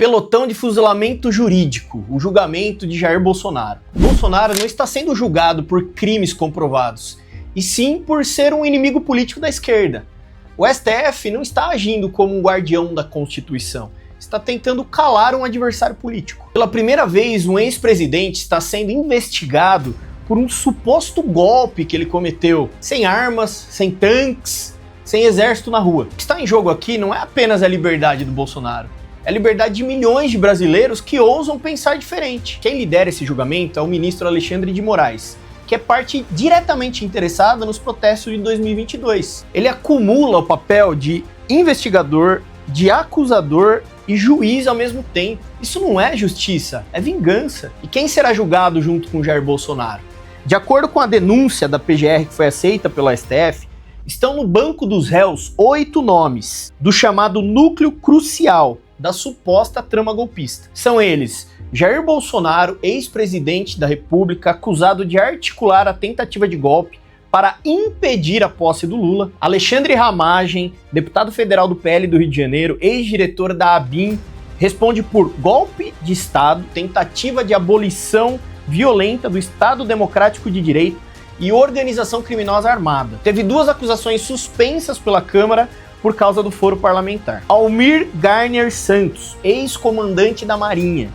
Pelotão de fuzilamento jurídico, o julgamento de Jair Bolsonaro. Bolsonaro não está sendo julgado por crimes comprovados, e sim por ser um inimigo político da esquerda. O STF não está agindo como um guardião da Constituição, está tentando calar um adversário político. Pela primeira vez, um ex-presidente está sendo investigado por um suposto golpe que ele cometeu, sem armas, sem tanques, sem exército na rua. O que está em jogo aqui não é apenas a liberdade do Bolsonaro, é a liberdade de milhões de brasileiros que ousam pensar diferente. Quem lidera esse julgamento é o ministro Alexandre de Moraes, que é parte diretamente interessada nos protestos de 2022. Ele acumula o papel de investigador, de acusador e juiz ao mesmo tempo. Isso não é justiça, é vingança. E quem será julgado junto com Jair Bolsonaro? De acordo com a denúncia da PGR que foi aceita pelo STF, estão no banco dos réus 8 nomes do chamado núcleo crucial da suposta trama golpista. São eles: Jair Bolsonaro, ex-presidente da República, acusado de articular a tentativa de golpe para impedir a posse do Lula; Alexandre Ramagem, deputado federal do PL do Rio de Janeiro, ex-diretor da ABIN, responde por golpe de Estado, tentativa de abolição violenta do Estado Democrático de Direito e organização criminosa armada. Teve 2 acusações suspensas pela Câmara por causa do foro parlamentar. Almir Garner Santos, ex-comandante da Marinha,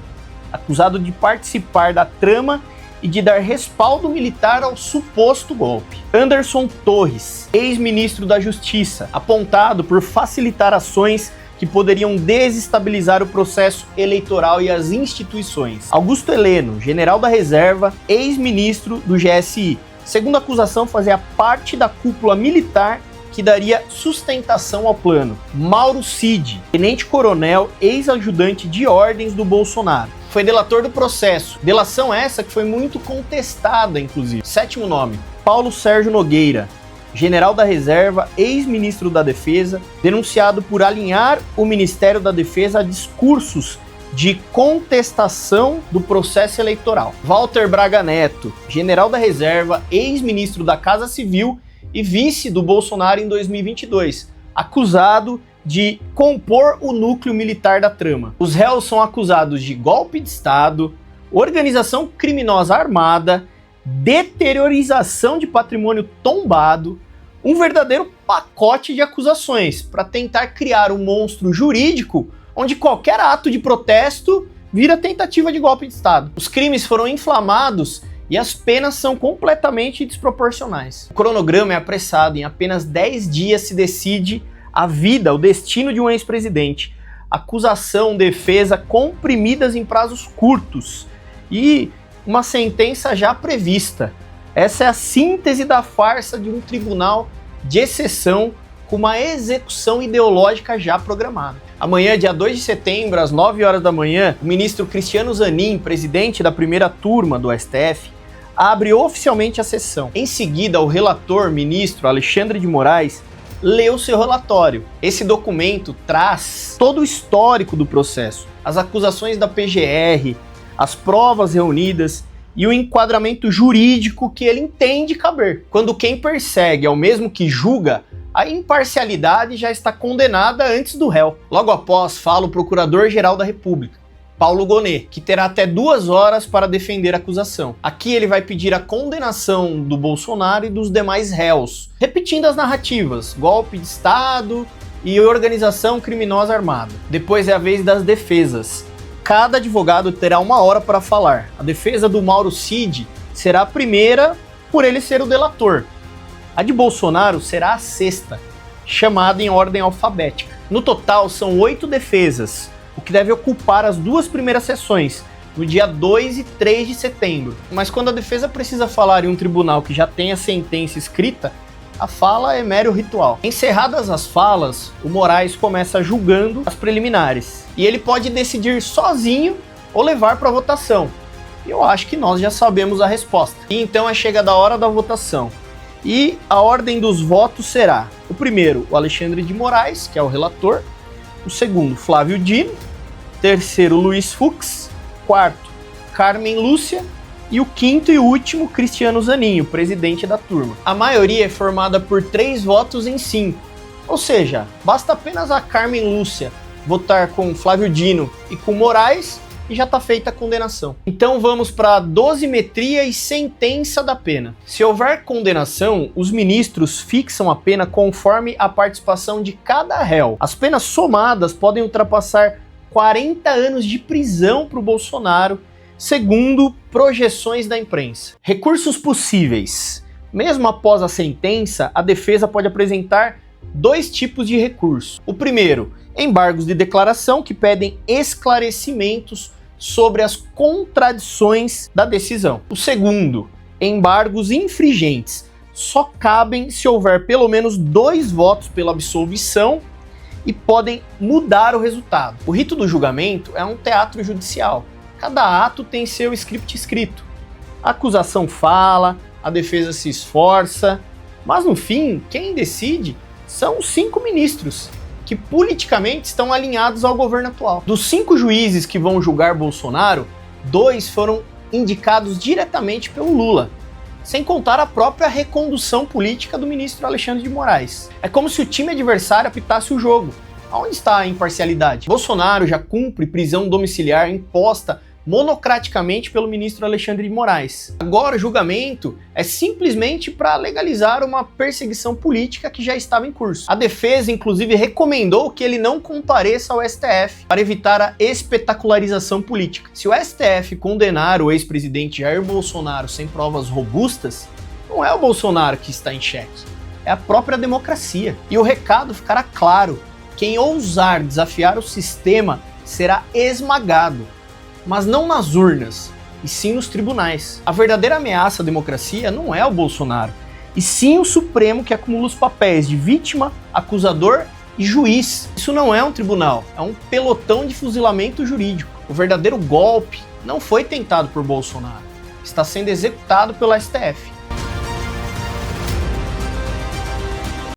acusado de participar da trama e de dar respaldo militar ao suposto golpe. Anderson Torres, ex-ministro da Justiça, apontado por facilitar ações que poderiam desestabilizar o processo eleitoral e as instituições. Augusto Heleno, general da reserva, ex-ministro do GSI. Segunda acusação, fazia parte da cúpula militar que daria sustentação ao plano. Mauro Cid, tenente-coronel, ex-ajudante de ordens do Bolsonaro. Foi delator do processo. Delação essa que foi muito contestada, inclusive. 7º nome, Paulo Sérgio Nogueira, general da reserva, ex-ministro da Defesa, denunciado por alinhar o Ministério da Defesa a discursos de contestação do processo eleitoral. Walter Braga Neto, general da reserva, ex-ministro da Casa Civil e vice do Bolsonaro em 2022, acusado de compor o núcleo militar da trama. Os réus são acusados de golpe de Estado, organização criminosa armada, deteriorização de patrimônio tombado, um verdadeiro pacote de acusações para tentar criar um monstro jurídico onde qualquer ato de protesto vira tentativa de golpe de Estado. Os crimes foram inflamados e as penas são completamente desproporcionais. O cronograma é apressado, em apenas 10 dias se decide a vida, o destino de um ex-presidente. Acusação, defesa comprimidas em prazos curtos e uma sentença já prevista. Essa é a síntese da farsa de um tribunal de exceção com uma execução ideológica já programada. Amanhã, dia 2 de setembro, às 9 horas da manhã, o ministro Cristiano Zanin, presidente da primeira turma do STF, abre oficialmente a sessão. Em seguida, o relator, ministro Alexandre de Moraes, lê o seu relatório. Esse documento traz todo o histórico do processo, as acusações da PGR, as provas reunidas e o enquadramento jurídico que ele entende caber. Quando quem persegue é o mesmo que julga, a imparcialidade já está condenada antes do réu. Logo após, fala o Procurador-Geral da República, Paulo Gonet, que terá até 2 horas para defender a acusação. Aqui ele vai pedir a condenação do Bolsonaro e dos demais réus, repetindo as narrativas: golpe de Estado e organização criminosa armada. Depois é a vez das defesas. Cada advogado terá 1 hora para falar. A defesa do Mauro Cid será a primeira, por ele ser o delator. A de Bolsonaro será a 6ª, chamada em ordem alfabética. No total, são 8 defesas, o que deve ocupar as 2 primeiras sessões, no dia 2 e 3 de setembro. Mas quando a defesa precisa falar em um tribunal que já tem a sentença escrita, a fala é mero ritual. Encerradas as falas, o Moraes começa julgando as preliminares. E ele pode decidir sozinho ou levar para votação. Eu acho que nós já sabemos a resposta. E então é chegada a hora da votação. E a ordem dos votos será: o primeiro, o Alexandre de Moraes, que é o relator; o segundo, Flávio Dino; terceiro, Luiz Fux; quarto, Carmen Lúcia; e o quinto e último, Cristiano Zanin, o presidente da turma. A maioria é formada por 3 votos em 5, ou seja, basta apenas a Carmen Lúcia votar com Flávio Dino e com Moraes e já está feita a condenação. Então vamos para a dosimetria e sentença da pena. Se houver condenação, os ministros fixam a pena conforme a participação de cada réu. As penas somadas podem ultrapassar 40 anos de prisão para o Bolsonaro, segundo projeções da imprensa. Recursos possíveis. Mesmo após a sentença, a defesa pode apresentar 2 tipos de recurso. O primeiro, embargos de declaração, que pedem esclarecimentos sobre as contradições da decisão. O segundo, embargos infringentes. Só cabem se houver pelo menos 2 votos pela absolvição e podem mudar o resultado. O rito do julgamento é um teatro judicial. Cada ato tem seu script escrito. A acusação fala, a defesa se esforça, mas no fim, quem decide são os 5 ministros, que politicamente estão alinhados ao governo atual. Dos 5 juízes que vão julgar Bolsonaro, 2 foram indicados diretamente pelo Lula, sem contar a própria recondução política do ministro Alexandre de Moraes. É como se o time adversário apitasse o jogo. Aonde está a imparcialidade? Bolsonaro já cumpre prisão domiciliar imposta monocraticamente pelo ministro Alexandre de Moraes. Agora o julgamento é simplesmente para legalizar uma perseguição política que já estava em curso. A defesa, inclusive, recomendou que ele não compareça ao STF para evitar a espetacularização política. Se o STF condenar o ex-presidente Jair Bolsonaro sem provas robustas, não é o Bolsonaro que está em xeque, é a própria democracia. E o recado ficará claro: quem ousar desafiar o sistema será esmagado, mas não nas urnas, e sim nos tribunais. A verdadeira ameaça à democracia não é o Bolsonaro, e sim o Supremo, que acumula os papéis de vítima, acusador e juiz. Isso não é um tribunal, é um pelotão de fuzilamento jurídico. O verdadeiro golpe não foi tentado por Bolsonaro, está sendo executado pelo STF.